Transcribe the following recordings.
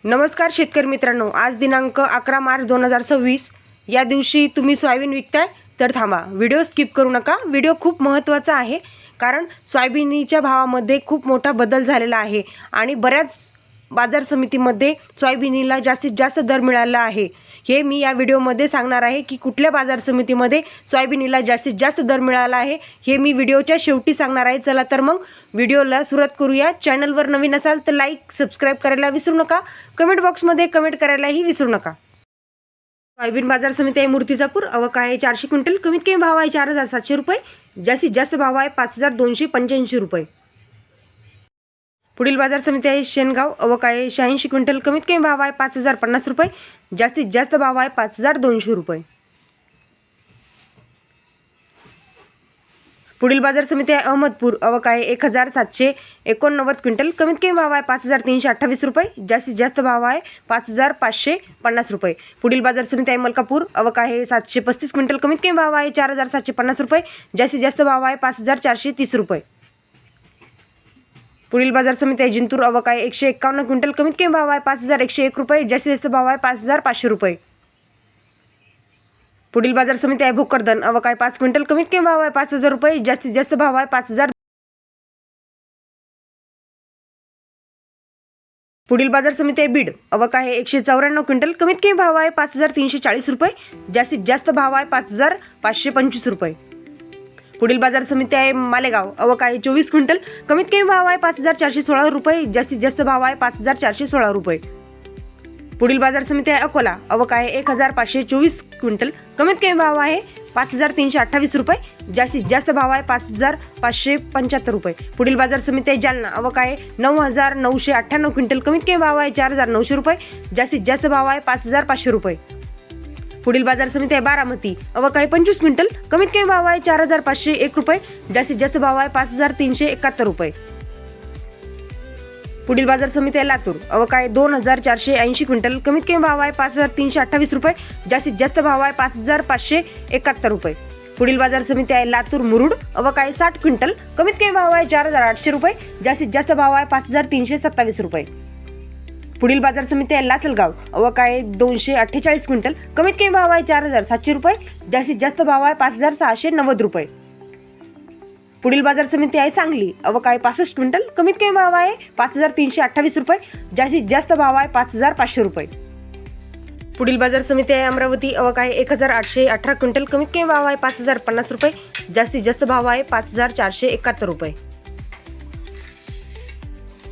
नमस्कार शेतकरी मित्रांनो, आज दिनांक 11 मार्च 2026 या दिवशी तुम्ही सोयाबीन विकताय तर थांबा, व्हिडिओ स्किप करू नका। व्हिडिओ खूप महत्त्वाचा आहे कारण सोयाबीनच्या भावामध्ये खूप मोठा बदल झालेला आहे आणि बऱ्याच बाजार समितीमध्ये सोयाबीनला जास्तीत जास्त दर मिळाला आहे। हे मी या व्हिडिओमध्ये सांगणार आहे की कुठल्या बाजार समितीमध्ये सोयाबीनला जास्तीत जास्त दर मिळाला आहे, हे मी व्हिडिओच्या शेवटी सांगणार आहे। चला तर मग व्हिडिओला सुरुवात करूया। चॅनलवर नवीन असाल तर लाईक सबस्क्राईब करायला विसरू नका, कमेंट बॉक्समध्ये कमेंट करायलाही विसरू नका। सोयाबीन बाजार समिती आहे मूर्तिजापूर, आवक आहे 400 क्विंटल, कमीत कमी भाव आहे 4700 रुपये, जास्तीत जास्त भाव आहे 5285 रुपये। पुढील बाजार समिती आहे शेनगाव, आवक आहे 86 क्विंटल, कमीत कमी भाव आहे 5050 रुपये, जास्तीत जास्त भाव आहे 5200 रुपये। पुढील बाजार समिती आहे अहमदपूर, आवक आहे 1789 क्विंटल, कमीत कमी भाव आहे 5328 रुपये, जास्तीत जास्त भाव आहे 5550 रुपये। पुढील बाजार समिती आहे मलकापूर, आवक आहे 735 क्विंटल, कमीत कमी भाव आहे 4750 रुपये, जास्तीत जास्त भाव आहे 5430 रुपये। पुढील बाजार समिती आहे जिंतूर, आवक आहे 151 क्विंटल, कमीत कमी भाव आहे 5101 रुपये, जास्तीत जास्त भाव आहे 5500 रुपये। पुढील बाजार समिती आहे भोकरदन, आवक आहे 5 क्विंटल, कमीत कमी भाव आहे 5000 रुपये, जास्तीत जास्त भाव आहे 5000। पुढील बाजार समिती आहे बीड, आवक आहे 194 क्विंटल, कमीत कमी भाव आहे 5340 रुपये, जास्तीत जास्त भाव आहे 5525 रुपये। पुढील बाजार समिती आहे मालेगाव, आवक आहे 24 क्विंटल, कमीत कमी भाव आहे 5416 रुपये, जास्तीत जास्त भाव आहे 5416 रुपये। पुढील बाजार समिती आहे अकोला, आवक आहे 1524 क्विंटल, कमीत कमी भाव आहे 5328 रुपये, जास्तीत जास्त भाव आहे 5575 रुपये। पुढील बाजार समिती आहे जालना, आवक आहे 9998 क्विंटल, कमीत कमी भाव आहे 4900 रुपये, जास्तीत जास्त भाव आहे 5500 रुपये। पुढील बाजार समिती आहे बारामती, आवक आहे 25 क्विंटल, कमीत कमी भाव आहे 4501 रुपये, जास्तीत जास्त भाव आहे 5371 रुपये। पुढील बाजार समिती आहे लातूर, आवक आहे 2480 क्विंटल, कमीत कमी भाव आहे 5328 रुपये, जास्तीत जास्त भाव आहे 5571 रुपये। पुढील बाजार समिती आहे लातूर मुरुड, आवक आहे 60 क्विंटल, कमीत कमी भाव आहे 4800 रुपये, जास्तीत जास्त भाव आहे 5327 रुपये। पुढील बाजार समिती आहे लासलगाव, आवक आहे 248 क्विंटल, कमीत कमी भाव आहे 4700 रुपये, जास्तीत जास्त भाव आहे 5690 रुपये। पुढील बाजार समिती आहे सांगली, आवक आहे 65 क्विंटल, कमीत कमी भाव आहे 5328 रुपये, जास्तीत जास्त भाव आहे 5500 रुपये। पुढील बाजार समिती आहे अमरावती, आवक आहे 1818 क्विंटल, कमीत कमी भाव आहे 5050 रुपये, जास्तीत जास्त भाव आहे 5471 रुपये।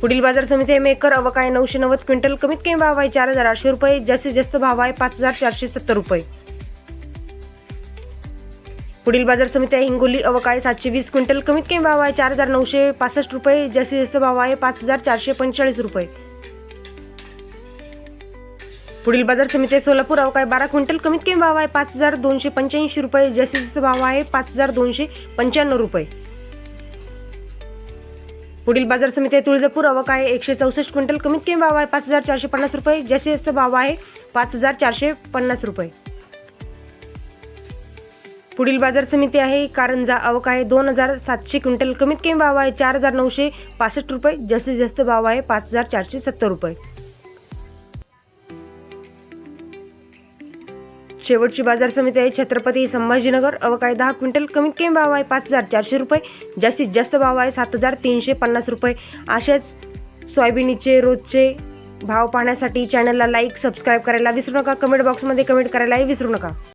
पुढील बाजार समिती आहे मेकर, आवक आहे 990 क्विंटल, कमीत कमी भाव आहे 4800 रुपये, जास्तीत जास्त भाव आहे 5470 रुपये। पुढील बाजार समिती आहे हिंगोली, आवक आहे 720 क्विंटल, कमीत कमी भाव आहे 4965 रुपये, जास्तीत जास्त भाव आहे 5445 रुपये। पुढील बाजार समिती आहे सोलापूर, आवक आहे 12 क्विंटल, कमीत कमी भाव आहे 5285 रुपये, जास्तीत जास्त भाव आहे 5295 रुपये। पुढील बाजार समिती आहे तुळजापूर, आवक आहे 164 क्विंटल, कमीत कमी भाव आहे 5450 रुपये, जास्तीत जास्त भाव आहे 5450 रुपये। पुढील बाजार समिती आहे कारंजा, आवक आहे 2700 क्विंटल, कमीत कमी भाव आहे 4965 रुपये, जास्तीत जास्त भाव आहे 5470 रुपये। शेवटची बाजार समिती आहे छत्रपती संभाजीनगर, आवक आहे 10 क्विंटल, कमीत कमी भाव आहे 5400 रुपये, जास्तीत जास्त भाव आहे 7350 रुपये। असेच सोयाबीनचे रोजचे भाव पाहण्यासाठी चॅनलला लाईक सबस्क्राईब करायला विसरू नका, कमेंट बॉक्समध्ये कमेंट करायलाही विसरू नका।